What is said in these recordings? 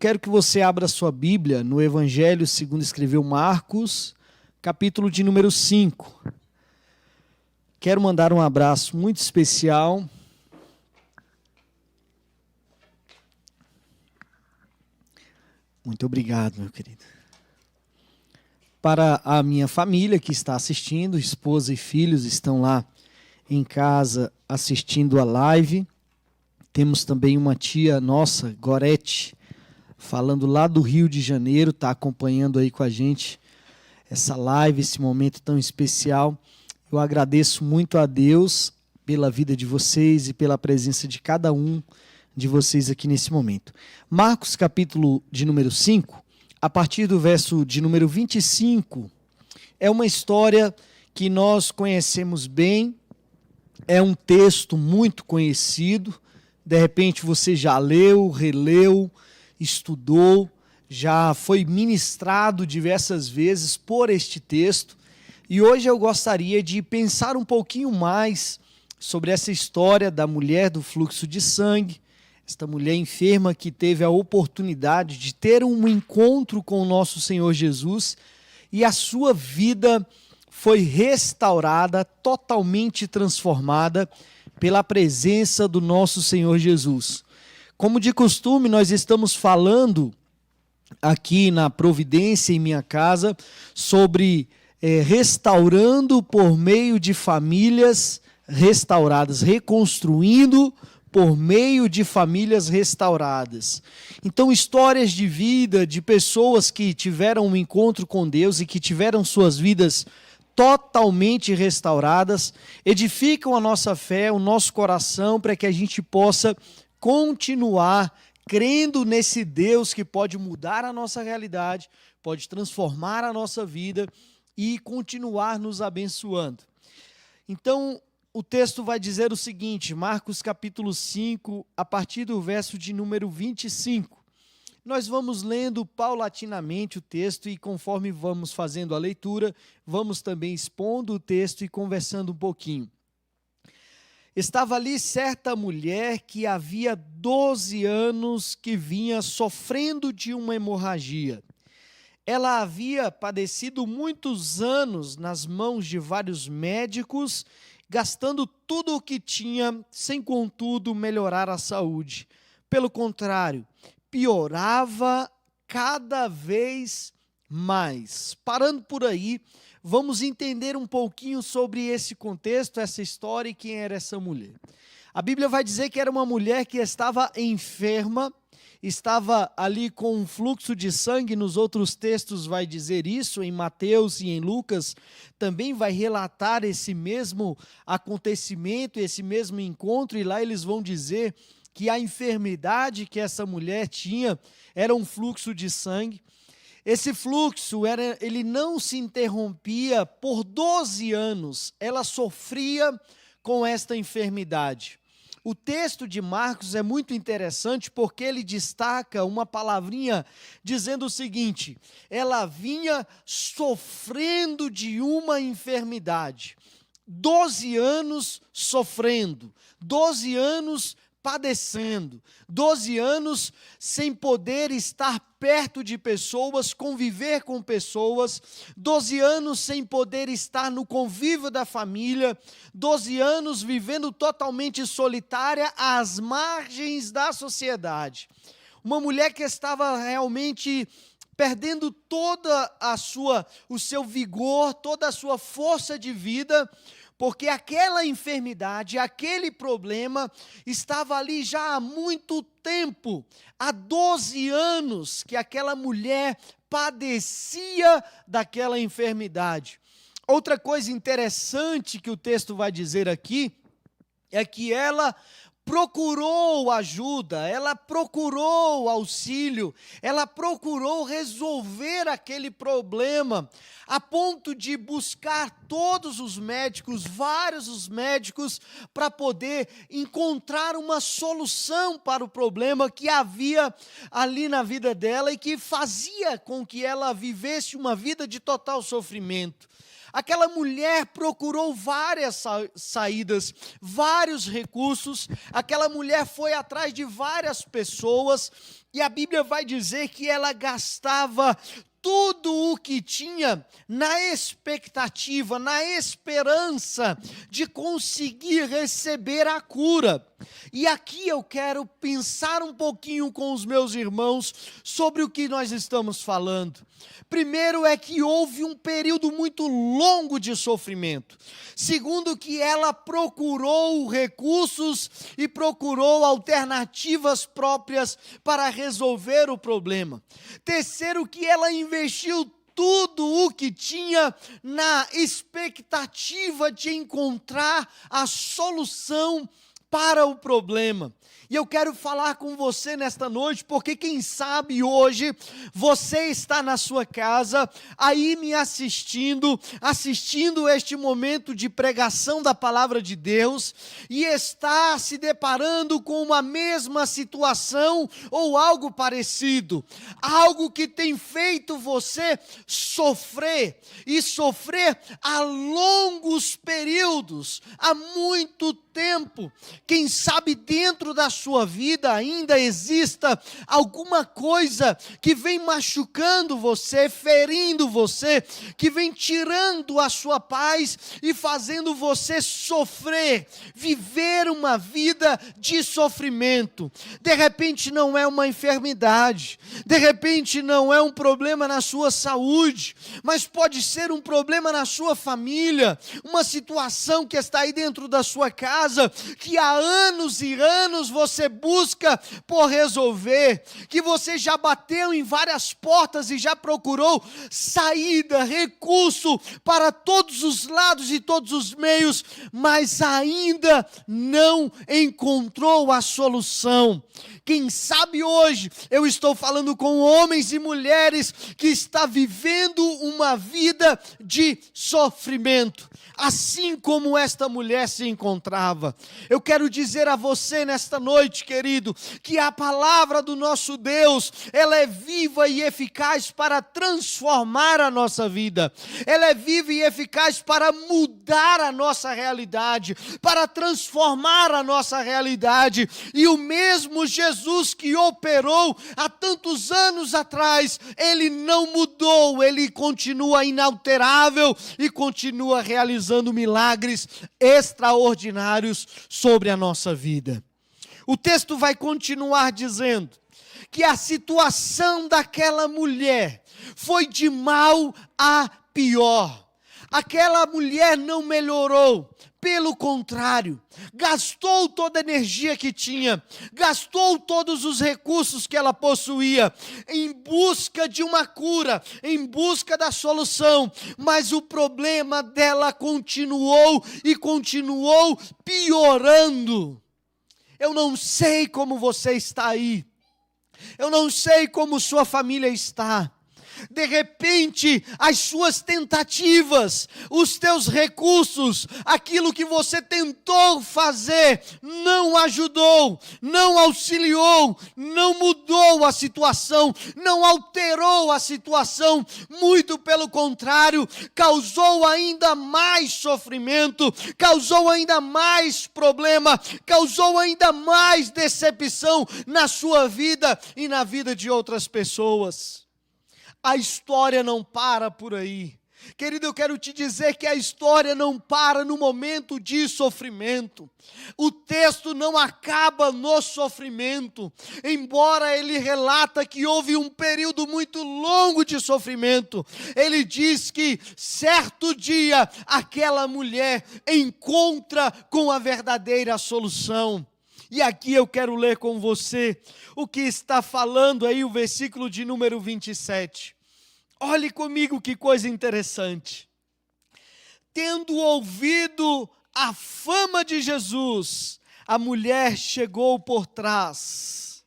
quero que você abra sua Bíblia no Evangelho segundo escreveu Marcos, capítulo de número 5. Quero mandar um abraço muito especial muito obrigado, meu querido. Para a minha família que está assistindo, esposa e filhos estão lá em casa assistindo a live. Temos também uma tia nossa, Gorete, falando lá do Rio de Janeiro, está acompanhando aí com a gente essa live, esse momento tão especial. Eu agradeço muito a Deus pela vida de vocês e pela presença de cada um de vocês aqui nesse momento. Marcos, capítulo de número 5, a partir do verso de número 25, é uma história que nós conhecemos bem, é um texto muito conhecido, de repente você já leu, releu, estudou, já foi ministrado diversas vezes por este texto, e hoje eu gostaria de pensar um pouquinho mais sobre essa história da mulher do fluxo de sangue, esta mulher enferma que teve a oportunidade de ter um encontro com o nosso Senhor Jesus e a sua vida foi restaurada, totalmente transformada pela presença do nosso Senhor Jesus. Como de costume, nós estamos falando aqui na Providência, em minha casa, sobre restaurando por meio de famílias restauradas, reconstruindo por meio de famílias restauradas. Então, histórias de vida de pessoas que tiveram um encontro com Deus e que tiveram suas vidas totalmente restauradas, edificam a nossa fé, o nosso coração, para que a gente possa continuar crendo nesse Deus que pode mudar a nossa realidade, pode transformar a nossa vida e continuar nos abençoando. Então, o texto vai dizer o seguinte, Marcos capítulo 5, a partir do verso de número 25. Nós vamos lendo paulatinamente o texto e conforme vamos fazendo a leitura, vamos também expondo o texto e conversando um pouquinho. Estava ali certa mulher que havia 12 anos que vinha sofrendo de uma hemorragia. Ela havia padecido muitos anos nas mãos de vários médicos, gastando tudo o que tinha, sem contudo melhorar a saúde. Pelo contrário, piorava cada vez mais. Parando por aí, vamos entender um pouquinho sobre esse contexto, essa história e quem era essa mulher. A Bíblia vai dizer que era uma mulher que estava enferma, estava ali com um fluxo de sangue, nos outros textos vai dizer isso, em Mateus e em Lucas, também vai relatar esse mesmo acontecimento, esse mesmo encontro, e lá eles vão dizer que a enfermidade que essa mulher tinha era um fluxo de sangue. Esse fluxo, ele não se interrompia por 12 anos, ela sofria com esta enfermidade. O texto de Marcos é muito interessante porque ele destaca uma palavrinha dizendo o seguinte, ela vinha sofrendo de uma enfermidade, 12 anos sofrendo, 12 anos padecendo, 12 anos sem poder estar perto de pessoas, conviver com pessoas, 12 anos sem poder estar no convívio da família, 12 anos vivendo totalmente solitária às margens da sociedade. Uma mulher que estava realmente perdendo o seu vigor, toda a sua força de vida, porque aquela enfermidade, aquele problema estava ali já há muito tempo, há 12 anos que aquela mulher padecia daquela enfermidade. Outra coisa interessante que o texto vai dizer aqui é que ela procurou ajuda, ela procurou auxílio, ela procurou resolver aquele problema, a ponto de buscar todos os médicos, vários os médicos, para poder encontrar uma solução para o problema que havia ali na vida dela e que fazia com que ela vivesse uma vida de total sofrimento. Aquela mulher procurou várias saídas, vários recursos. Aquela mulher foi atrás de várias pessoas. E a Bíblia vai dizer que ela gastava tudo o que tinha na expectativa, na esperança de conseguir receber a cura. E aqui eu quero pensar um pouquinho com os meus irmãos sobre o que nós estamos falando. Primeiro é que houve um período muito longo de sofrimento. Segundo, que ela procurou recursos e procurou alternativas próprias para resolver o problema. Terceiro, que ela investiu tudo o que tinha na expectativa de encontrar a solução para o problema. E eu quero falar com você nesta noite, porque quem sabe hoje você está na sua casa, aí me assistindo este momento de pregação da palavra de Deus, e está se deparando com uma mesma situação ou algo parecido, algo que tem feito você sofrer, e sofrer a longos períodos, há muito tempo. Quem sabe dentro da sua vida ainda exista alguma coisa que vem machucando você, ferindo você, que vem tirando a sua paz e fazendo você sofrer, viver uma vida de sofrimento. De repente não é uma enfermidade, de repente não é um problema na sua saúde, mas pode ser um problema na sua família, uma situação que está aí dentro da sua casa, que há anos e anos você busca por resolver, que você já bateu em várias portas e já procurou saída, recurso para todos os lados e todos os meios, mas ainda não encontrou a solução. Quem sabe hoje eu estou falando com homens e mulheres que estão vivendo uma vida de sofrimento, assim como esta mulher se encontrava. Eu quero dizer a você nesta noite, querido, que a palavra do nosso Deus, ela é viva e eficaz para transformar a nossa vida. Ela é viva e eficaz para mudar a nossa realidade, para transformar a nossa realidade. E o mesmo Jesus que operou há tantos anos atrás, ele não mudou, ele continua inalterável e continua realizando milagres extraordinários sobre a nossa vida. O texto vai continuar dizendo que a situação daquela mulher foi de mal a pior. Aquela mulher não melhorou, pelo contrário, gastou toda a energia que tinha, gastou todos os recursos que ela possuía, em busca de uma cura, em busca da solução, mas o problema dela continuou e continuou piorando. Eu não sei como você está aí, eu não sei como sua família está. De repente, as suas tentativas, os teus recursos, aquilo que você tentou fazer, não ajudou, não auxiliou, não mudou a situação, não alterou a situação, muito pelo contrário, causou ainda mais sofrimento, causou ainda mais problema, causou ainda mais decepção na sua vida e na vida de outras pessoas. A história não para por aí. Querido, eu quero te dizer que a história não para no momento de sofrimento. O texto não acaba no sofrimento, embora ele relata que houve um período muito longo de sofrimento. Ele diz que certo dia aquela mulher encontra com a verdadeira solução. E aqui eu quero ler com você o que está falando aí o versículo de número 27. Olhe comigo que coisa interessante. Tendo ouvido a fama de Jesus, a mulher chegou por trás.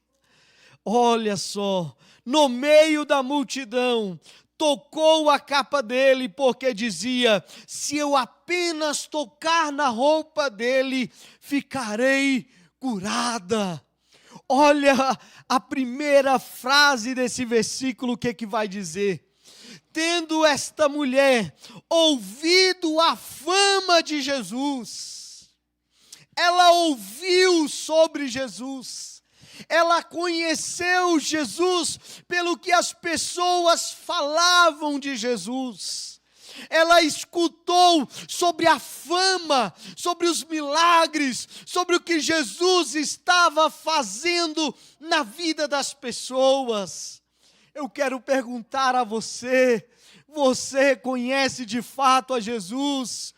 Olha só, no meio da multidão, tocou a capa dele, porque dizia: se eu apenas tocar na roupa dele, ficarei curada. Olha a primeira frase desse versículo, o que vai dizer? tendo esta mulher ouvido a fama de Jesus, ela ouviu sobre Jesus, ela conheceu Jesus pelo que as pessoas falavam de Jesus. Ela escutou sobre a fama, sobre os milagres, sobre o que Jesus estava fazendo na vida das pessoas. Eu quero perguntar a você: você conhece de fato a Jesus?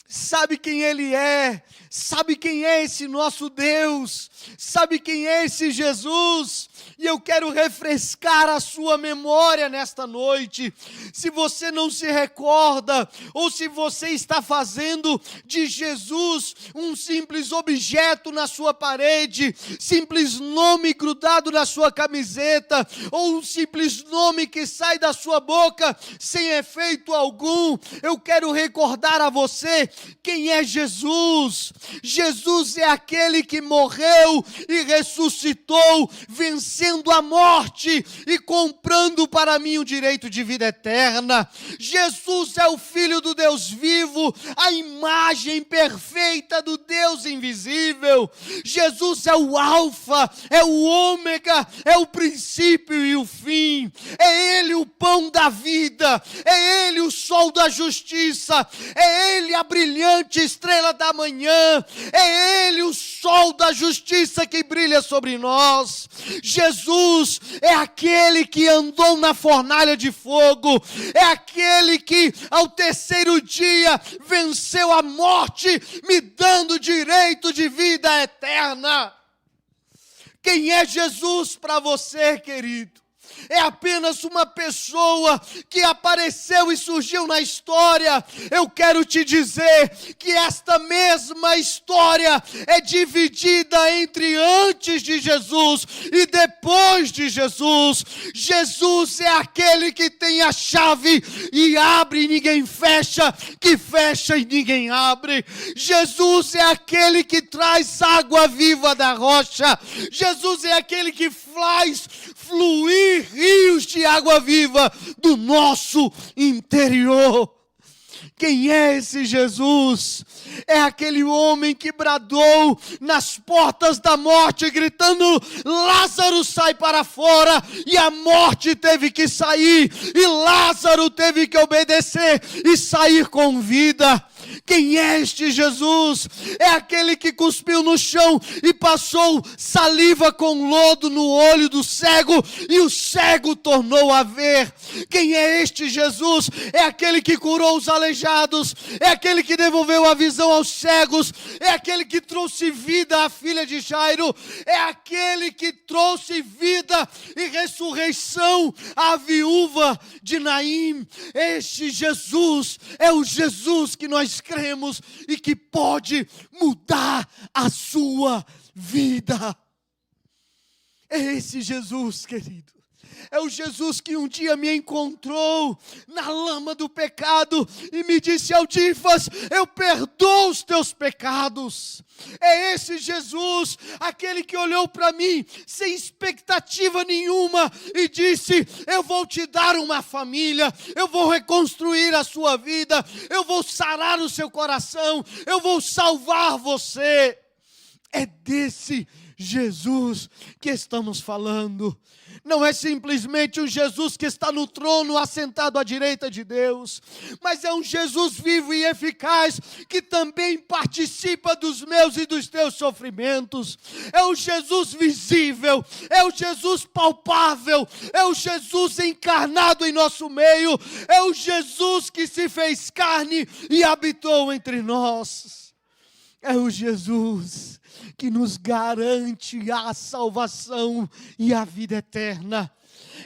Sabe quem Ele é? Sabe quem é esse nosso Deus? Sabe quem é esse Jesus? E eu quero refrescar a sua memória nesta noite. Se você não se recorda, ou se você está fazendo de Jesus um simples objeto na sua parede, simples nome grudado na sua camiseta, ou um simples nome que sai da sua boca sem efeito algum, eu quero recordar a você quem é Jesus. Jesus é aquele que morreu e ressuscitou, vencendo a morte e comprando para mim o direito de vida eterna. Jesus é o Filho do Deus vivo, a imagem perfeita do Deus invisível. Jesus é o Alfa, é o Ômega, é o princípio e o fim. É Ele o pão da vida, é Ele o sol da justiça, é Ele a brilhante estrela da manhã, é Ele o sol da justiça que brilha sobre nós. Jesus é aquele que andou na fornalha de fogo, é aquele que ao terceiro dia venceu a morte, me dando direito de vida eterna. Quem é Jesus para você, querido? É apenas uma pessoa que apareceu e surgiu na história. Eu quero te dizer que esta mesma história é dividida entre antes de Jesus e depois de Jesus. Jesus é aquele que tem a chave e abre e ninguém fecha, que fecha e ninguém abre. Jesus é aquele que traz água viva da rocha. Jesus é aquele que faz fluir rios de água viva do nosso interior. Quem é esse Jesus? É aquele homem que bradou nas portas da morte, gritando: Lázaro, sai para fora. E a morte teve que sair, e Lázaro teve que obedecer e sair com vida. Quem é este Jesus? É aquele que cuspiu no chão e passou saliva com lodo no olho do cego, e o cego tornou a ver. Quem é este Jesus? É aquele que curou os aleijados, é aquele que devolveu a visão aos cegos, é aquele que trouxe vida à filha de Jairo, é aquele que trouxe vida e ressurreição à viúva de Naim. Este Jesus é o Jesus que nós cremos e que pode mudar a sua vida. É esse Jesus, querido. É o Jesus que um dia me encontrou na lama do pecado e me disse: Aldifas, eu perdoo os teus pecados. É esse Jesus, aquele que olhou para mim sem expectativa nenhuma e disse: eu vou te dar uma família, eu vou reconstruir a sua vida, eu vou sarar o seu coração, eu vou salvar você. É desse Jesus que estamos falando. Não é simplesmente um Jesus que está no trono, assentado à direita de Deus, mas é um Jesus vivo e eficaz, que também participa dos meus e dos teus sofrimentos. É o Jesus visível, é o Jesus palpável, é o Jesus encarnado em nosso meio, é o Jesus que se fez carne e habitou entre nós. É o Jesus que nos garante a salvação e a vida eterna.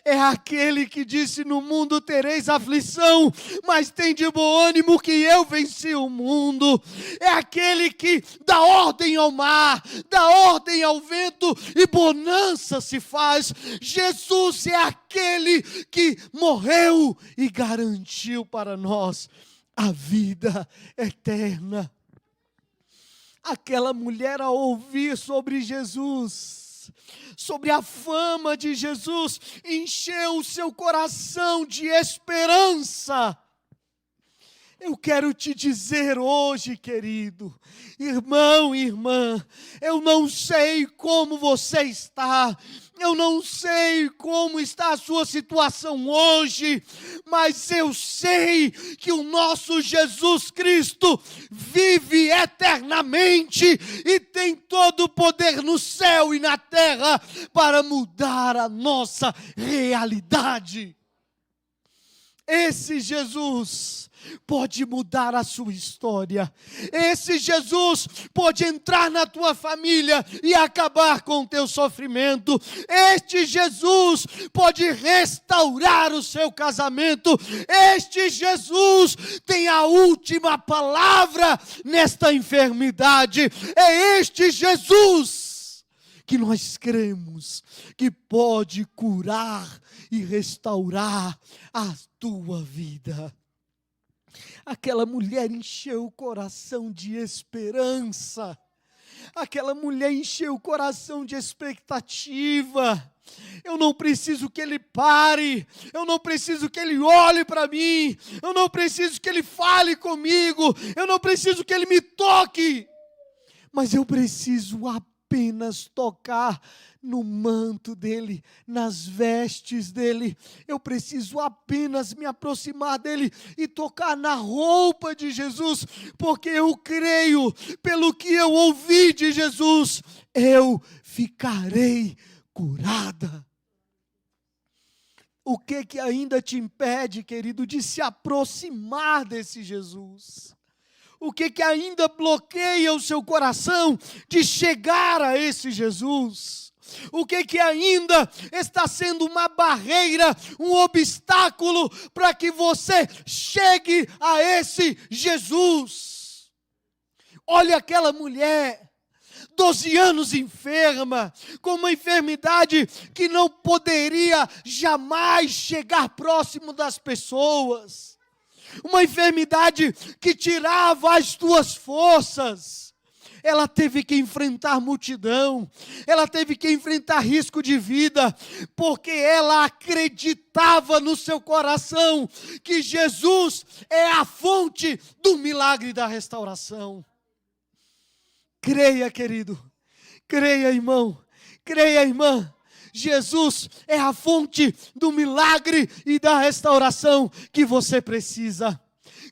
É aquele que disse: no mundo tereis aflição, mas tem de bom ânimo que eu venci o mundo. É aquele que dá ordem ao mar, dá ordem ao vento e bonança se faz. Jesus é aquele que morreu e garantiu para nós a vida eterna. Aquela mulher, ao ouvir sobre Jesus, sobre a fama de Jesus, encheu o seu coração de esperança. Eu quero te dizer hoje, querido, irmão e irmã, eu não sei como você está, eu não sei como está a sua situação hoje, mas eu sei que o nosso Jesus Cristo vive eternamente e tem todo o poder no céu e na terra para mudar a nossa realidade. Esse Jesus pode mudar a sua história. Esse Jesus pode entrar na tua família e acabar com o teu sofrimento. Este Jesus pode restaurar o seu casamento. Este Jesus tem a última palavra nesta enfermidade. É este Jesus que nós cremos que pode curar e restaurar a tua vida. Aquela mulher encheu o coração de esperança. Aquela mulher encheu o coração de expectativa. Eu não preciso que ele pare. Eu não preciso que ele olhe para mim. Eu não preciso que ele fale comigo. Eu não preciso que ele me toque. Mas eu preciso apenas tocar no manto dele, nas vestes dele. Eu preciso apenas me aproximar dele e tocar na roupa de Jesus, porque eu creio, pelo que eu ouvi de Jesus, eu ficarei curada. O que ainda te impede, querido, de se aproximar desse Jesus? O que ainda bloqueia o seu coração de chegar a esse Jesus? O que ainda está sendo uma barreira, um obstáculo para que você chegue a esse Jesus? Olha aquela mulher, 12 anos enferma, com uma enfermidade que não poderia jamais chegar próximo das pessoas. Uma enfermidade que tirava as tuas forças. Ela teve que enfrentar multidão, ela teve que enfrentar risco de vida, porque ela acreditava no seu coração que Jesus é a fonte do milagre da restauração. Creia, querido, creia, irmão, creia, irmã. Jesus é a fonte do milagre e da restauração que você precisa.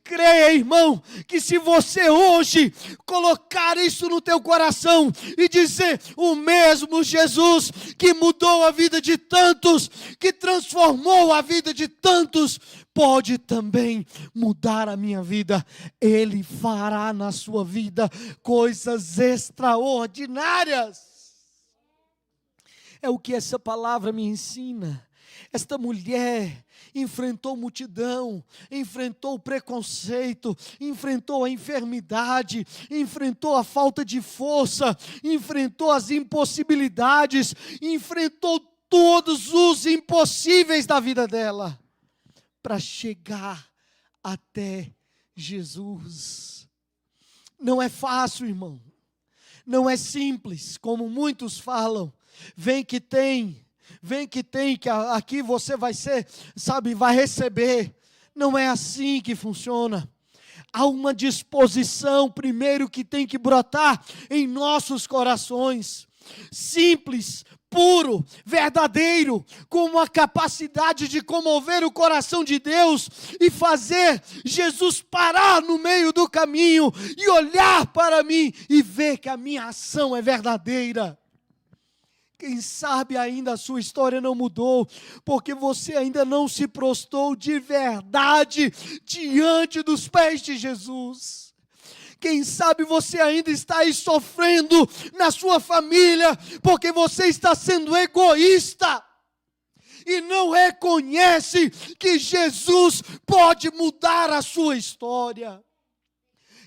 Creia, irmão, que se você hoje colocar isso no teu coração e dizer: o mesmo Jesus que mudou a vida de tantos, que transformou a vida de tantos, pode também mudar a minha vida. Ele fará na sua vida coisas extraordinárias. É o que essa palavra me ensina. Esta mulher enfrentou multidão, enfrentou o preconceito, enfrentou a enfermidade, enfrentou a falta de força, enfrentou as impossibilidades, enfrentou todos os impossíveis da vida dela, para chegar até Jesus. Não é fácil, irmão, não é simples, como muitos falam. Vem que tem, que aqui você vai ser, vai receber. Não é assim que funciona. Há uma disposição primeiro que tem que brotar em nossos corações. Simples, puro, verdadeiro, com uma capacidade de comover o coração de Deus e fazer Jesus parar no meio do caminho e olhar para mim e ver que a minha ação é verdadeira. Quem sabe ainda a sua história não mudou, porque você ainda não se prostrou de verdade diante dos pés de Jesus. Quem sabe você ainda está aí sofrendo na sua família, porque você está sendo egoísta e não reconhece que Jesus pode mudar a sua história.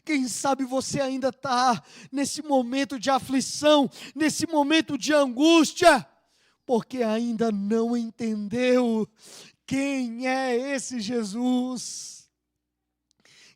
Quem sabe você ainda está nesse momento de aflição, nesse momento de angústia, porque ainda não entendeu quem é esse Jesus.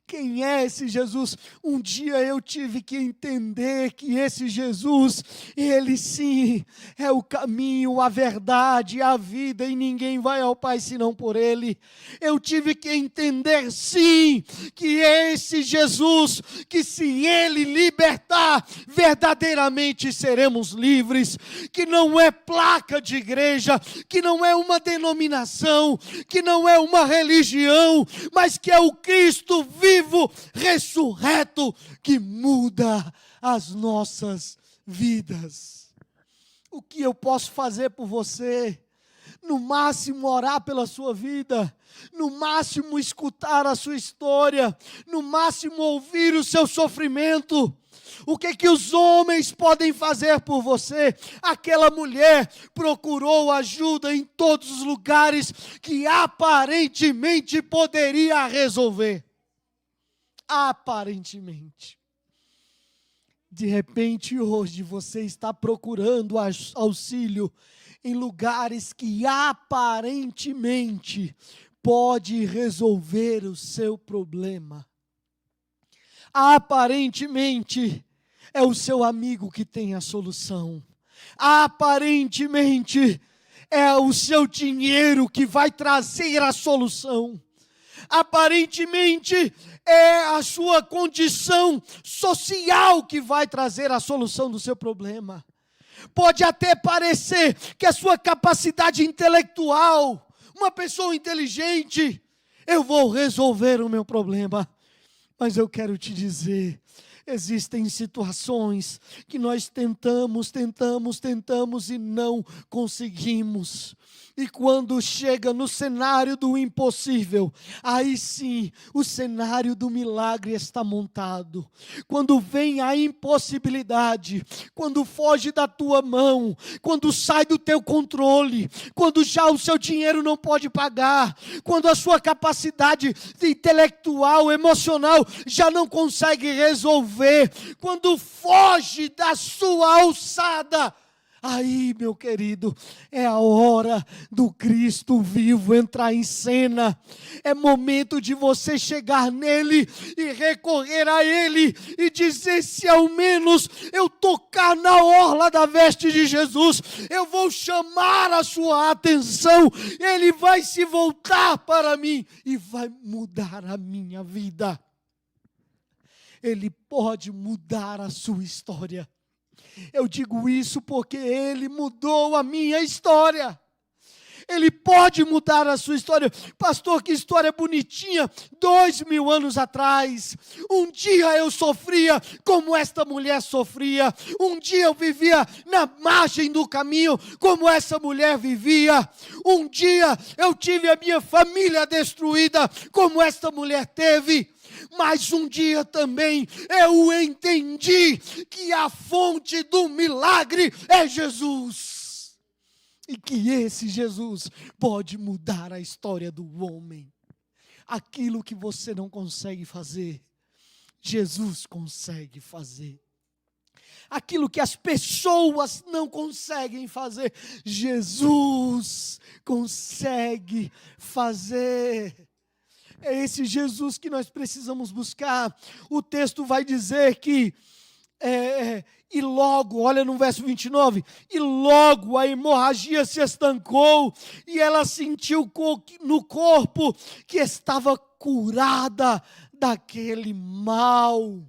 Quem é esse Jesus? Um dia eu tive que entender que esse Jesus, Ele sim é o caminho, a verdade, a vida, e ninguém vai ao Pai senão por Ele. Eu tive que entender sim, que esse Jesus, que se Ele libertar, verdadeiramente seremos livres, que não é placa de igreja, que não é uma denominação, que não é uma religião, mas que é o Cristo vivo, ressurreto, que muda as nossas vidas. O que eu posso fazer por você? No máximo orar pela sua vida, no máximo escutar a sua história, no máximo ouvir o seu sofrimento. O que os homens podem fazer por você? Aquela mulher procurou ajuda em todos os lugares que aparentemente poderia resolver. Aparentemente. De repente, hoje, você está procurando auxílio em lugares que aparentemente pode resolver o seu problema. Aparentemente, é o seu amigo que tem a solução. Aparentemente, é o seu dinheiro que vai trazer a solução. Aparentemente, é a sua condição social que vai trazer a solução do seu problema. Pode até parecer que a sua capacidade intelectual, uma pessoa inteligente, eu vou resolver o meu problema. Mas eu quero te dizer, existem situações que nós tentamos e não conseguimos. E quando chega no cenário do impossível, aí sim, o cenário do milagre está montado. Quando vem a impossibilidade, quando foge da tua mão, quando sai do teu controle, quando já o seu dinheiro não pode pagar, quando a sua capacidade intelectual, emocional já não consegue resolver, quando foge da sua alçada, aí, meu querido, é a hora do Cristo vivo entrar em cena. É momento de você chegar nele e recorrer a ele e dizer: se ao menos eu tocar na orla da veste de Jesus, eu vou chamar a sua atenção, ele vai se voltar para mim e vai mudar a minha vida. Ele pode mudar a sua história. Eu digo isso porque Ele mudou a minha história. Ele pode mudar a sua história. Pastor, que história bonitinha. 2000 anos atrás, um dia eu sofria como esta mulher sofria. Um dia eu vivia na margem do caminho como essa mulher vivia. Um dia eu tive a minha família destruída como esta mulher teve. Mas um dia também eu entendi que a fonte do milagre é Jesus. E que esse Jesus pode mudar a história do homem. Aquilo que você não consegue fazer, Jesus consegue fazer. Aquilo que as pessoas não conseguem fazer, Jesus consegue fazer. É esse Jesus que nós precisamos buscar. O texto vai dizer que, e logo, olha no verso 29, e logo a hemorragia se estancou, e ela sentiu no corpo que estava curada daquele mal.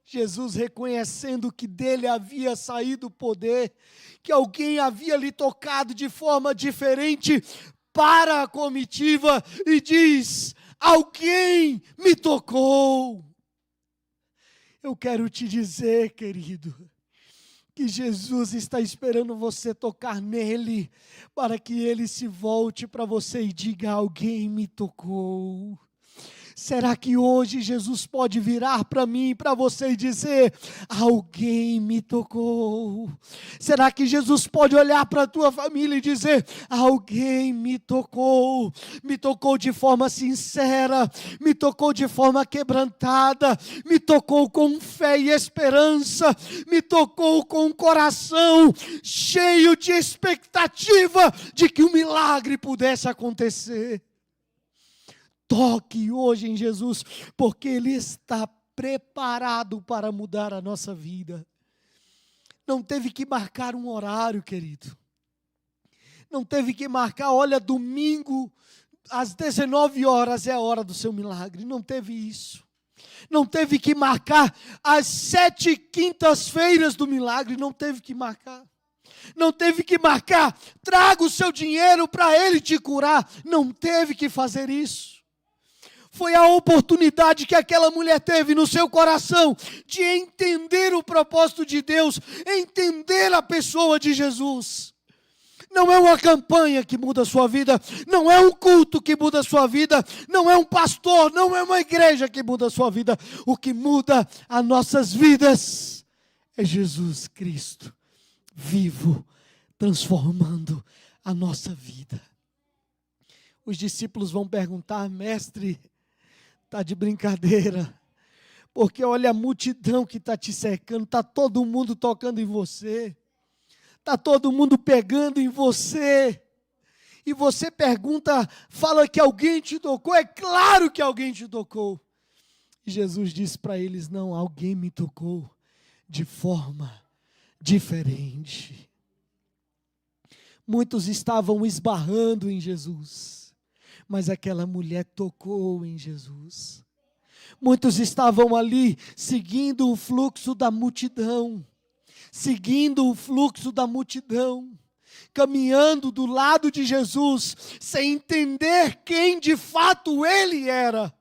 Jesus reconhecendo que dele havia saído o poder, que alguém havia lhe tocado de forma diferente, para a comitiva e diz: alguém me tocou. Eu quero te dizer, querido, que Jesus está esperando você tocar nele, para que ele se volte para você e diga: alguém me tocou. Será que hoje Jesus pode virar para mim e para você e dizer: alguém me tocou? Será que Jesus pode olhar para a tua família e dizer: alguém me tocou de forma sincera, me tocou de forma quebrantada, me tocou com fé e esperança, me tocou com um coração cheio de expectativa de que o milagre pudesse acontecer? Toque hoje em Jesus, porque Ele está preparado para mudar a nossa vida. Não teve que marcar um horário, querido. Não teve que marcar, olha, domingo, às 19 horas é a hora do seu milagre. Não teve isso. Não teve que marcar as 7 quintas-feiras do milagre. Não teve que marcar. Não teve que marcar, traga o seu dinheiro para Ele te curar. Não teve que fazer isso. Foi a oportunidade que aquela mulher teve no seu coração de entender o propósito de Deus, entender a pessoa de Jesus. Não é uma campanha que muda a sua vida, não é um culto que muda a sua vida, não é um pastor, não é uma igreja que muda a sua vida. O que muda as nossas vidas é Jesus Cristo, vivo, transformando a nossa vida. Os discípulos vão perguntar: mestre, está de brincadeira, porque olha a multidão que está te cercando, está todo mundo tocando em você, está todo mundo pegando em você, e você pergunta, fala que alguém te tocou. É claro que alguém te tocou. E Jesus disse para eles: não, alguém me tocou de forma diferente. Muitos estavam esbarrando em Jesus, mas aquela mulher tocou em Jesus. Muitos estavam ali seguindo o fluxo da multidão, caminhando do lado de Jesus, sem entender quem de fato Ele era.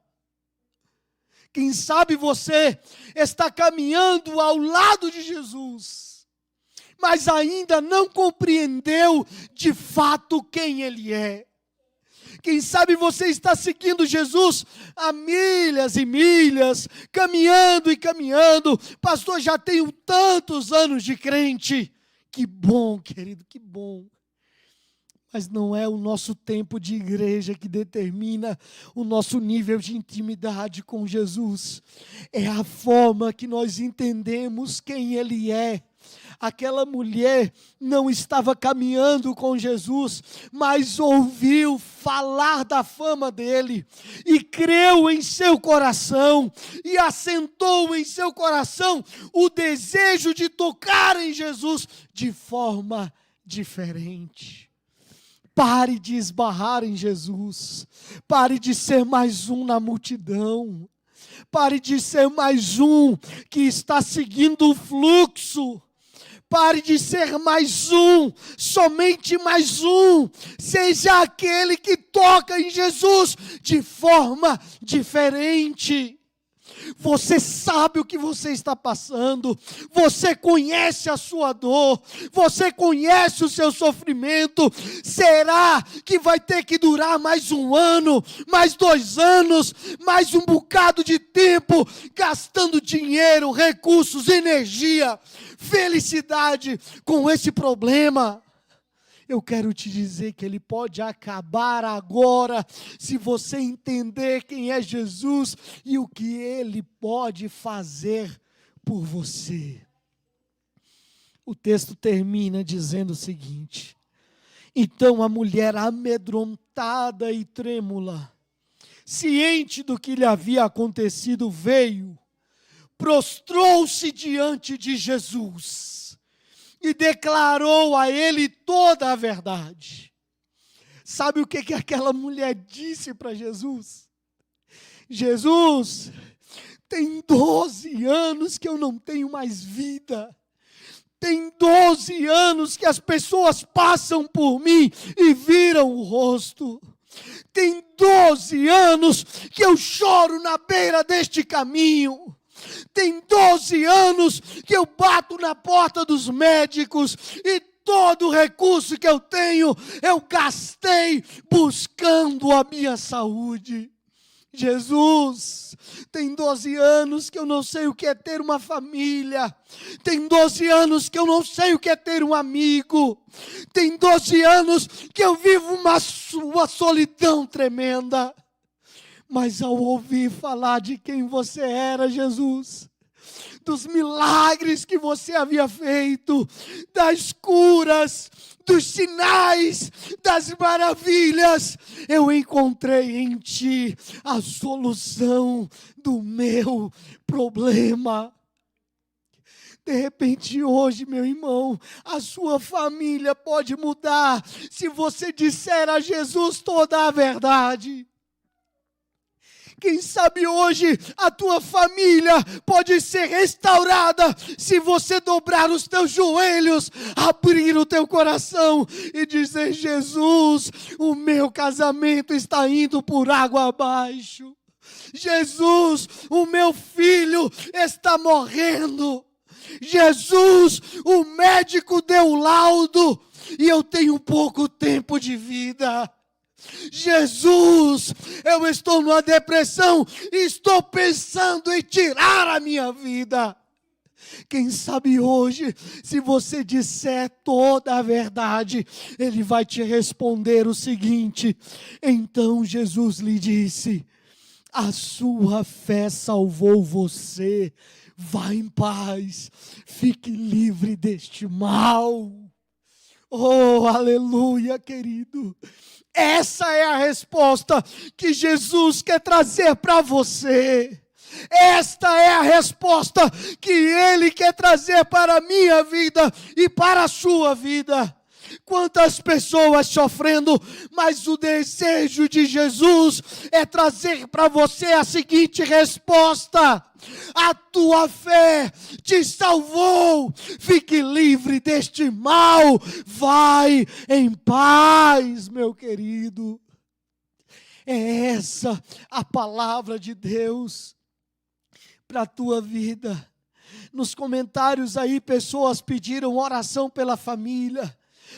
Quem sabe você está caminhando ao lado de Jesus, mas ainda não compreendeu de fato quem Ele é. Quem sabe você está seguindo Jesus há milhas e milhas, caminhando e caminhando. Pastor, já tenho tantos anos de crente. Que bom, querido, que bom. Mas não é o nosso tempo de igreja que determina o nosso nível de intimidade com Jesus. É a forma que nós entendemos quem Ele é. Aquela mulher não estava caminhando com Jesus, mas ouviu falar da fama dele, e creu em seu coração, e assentou em seu coração o desejo de tocar em Jesus de forma diferente. Pare de esbarrar em Jesus, pare de ser mais um na multidão, pare de ser mais um que está seguindo o fluxo. Pare de ser mais um, somente mais um. Seja aquele que toca em Jesus de forma diferente. Você sabe o que você está passando, você conhece a sua dor, você conhece o seu sofrimento. Será que vai ter que durar mais um ano, mais 2 anos, mais um bocado de tempo, gastando dinheiro, recursos, energia, felicidade com esse problema? Eu quero te dizer que ele pode acabar agora, se você entender quem é Jesus e o que Ele pode fazer por você. O texto termina dizendo o seguinte: então a mulher, amedrontada e trêmula, ciente do que lhe havia acontecido, veio, prostrou-se diante de Jesus e declarou a ele toda a verdade. Sabe o que aquela mulher disse para Jesus? Jesus, tem 12 anos que eu não tenho mais vida. Tem 12 anos que as pessoas passam por mim e viram o rosto. Tem 12 anos que eu choro na beira deste caminho. Tem 12 anos que eu bato na porta dos médicos e todo o recurso que eu tenho, eu gastei buscando a minha saúde. Jesus, tem 12 anos que eu não sei o que é ter uma família. Tem 12 anos que eu não sei o que é ter um amigo. Tem 12 anos que eu vivo uma solidão tremenda. Mas ao ouvir falar de quem você era, Jesus, dos milagres que você havia feito, das curas, dos sinais, das maravilhas. Eu encontrei em Ti a solução do meu problema. De repente hoje, meu irmão, a sua família pode mudar se você disser a Jesus toda a verdade. Quem sabe hoje a tua família pode ser restaurada se você dobrar os teus joelhos, abrir o teu coração e dizer: Jesus, o meu casamento está indo por água abaixo. Jesus, o meu filho está morrendo. Jesus, o médico deu laudo e eu tenho pouco tempo de vida. Jesus, eu estou numa depressão e estou pensando em tirar a minha vida. Quem sabe hoje, se você disser toda a verdade, Ele vai te responder o seguinte: então Jesus lhe disse: a sua fé salvou você, vá em paz, fique livre deste mal. Oh, aleluia, querido. Essa é a resposta que Jesus quer trazer para você. Esta é a resposta que Ele quer trazer para a minha vida e para a sua vida. Quantas pessoas sofrendo, mas o desejo de Jesus é trazer para você a seguinte resposta: a tua fé te salvou, fique livre deste mal, vai em paz, meu querido. É essa a palavra de Deus para a tua vida. Nos comentários aí, pessoas pediram oração pela família.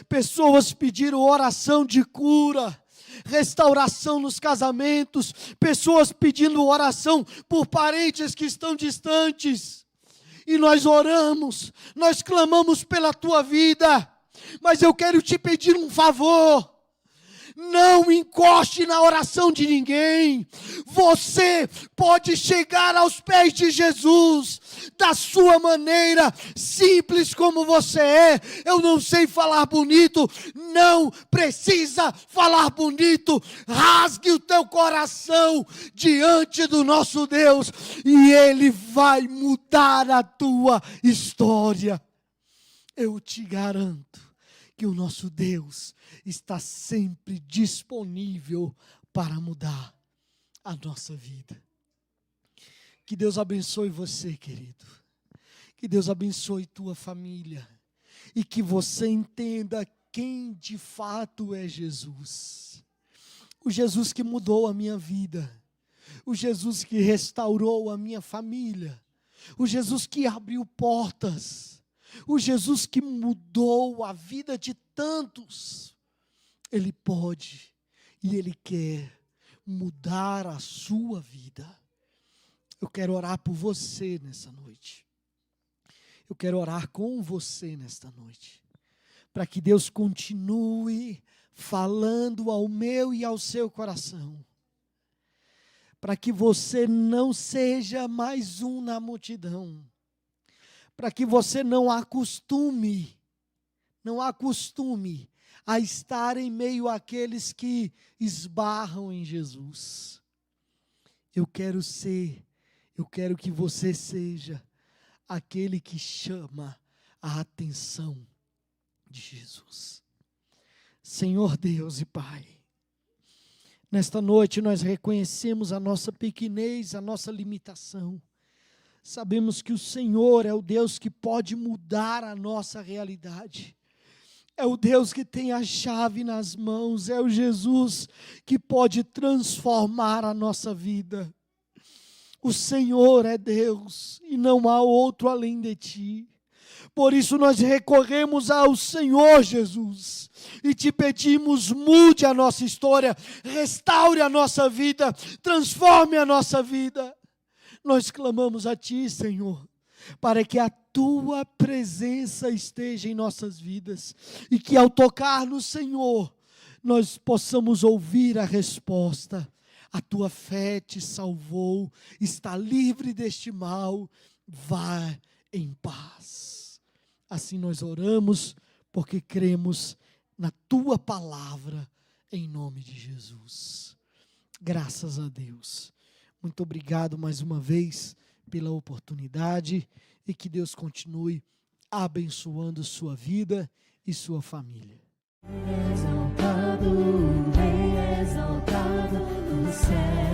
Pessoas pediram oração de cura, restauração nos casamentos. Pessoas pedindo oração por parentes que estão distantes. E nós oramos, nós clamamos pela tua vida. Mas eu quero te pedir um favor. Não encoste na oração de ninguém. Você pode chegar aos pés de Jesus da sua maneira, simples como você é. Eu não sei falar bonito, não precisa falar bonito. Rasgue o teu coração diante do nosso Deus e Ele vai mudar a tua história. Eu te garanto que o nosso Deus está sempre disponível para mudar a nossa vida. Que Deus abençoe você, querido. Que Deus abençoe tua família. E que você entenda quem de fato é Jesus. O Jesus que mudou a minha vida. O Jesus que restaurou a minha família. O Jesus que abriu portas. O Jesus que mudou a vida de tantos. Ele pode e Ele quer mudar a sua vida. Eu quero orar por você nessa noite. Eu quero orar com você nesta noite. Para que Deus continue falando ao meu e ao seu coração. Para que você não seja mais um na multidão. Para que você não acostume a estar em meio àqueles que esbarram em Jesus. Eu quero que você seja aquele que chama a atenção de Jesus. Senhor Deus e Pai, nesta noite nós reconhecemos a nossa pequenez, a nossa limitação. Sabemos que o Senhor é o Deus que pode mudar a nossa realidade. É o Deus que tem a chave nas mãos. É o Jesus que pode transformar a nossa vida. O Senhor é Deus e não há outro além de Ti. Por isso nós recorremos ao Senhor Jesus e te pedimos: mude a nossa história, restaure a nossa vida, transforme a nossa vida. Nós clamamos a Ti, Senhor, para que a Tua presença esteja em nossas vidas e que ao tocar no Senhor, nós possamos ouvir a resposta. a tua fé te salvou, está livre deste mal, vá em paz. Assim nós oramos, porque cremos na tua palavra, em nome de Jesus. Graças a Deus. Muito obrigado mais uma vez pela oportunidade e que Deus continue abençoando sua vida e sua família. Exaltado, Rei exaltado no céu.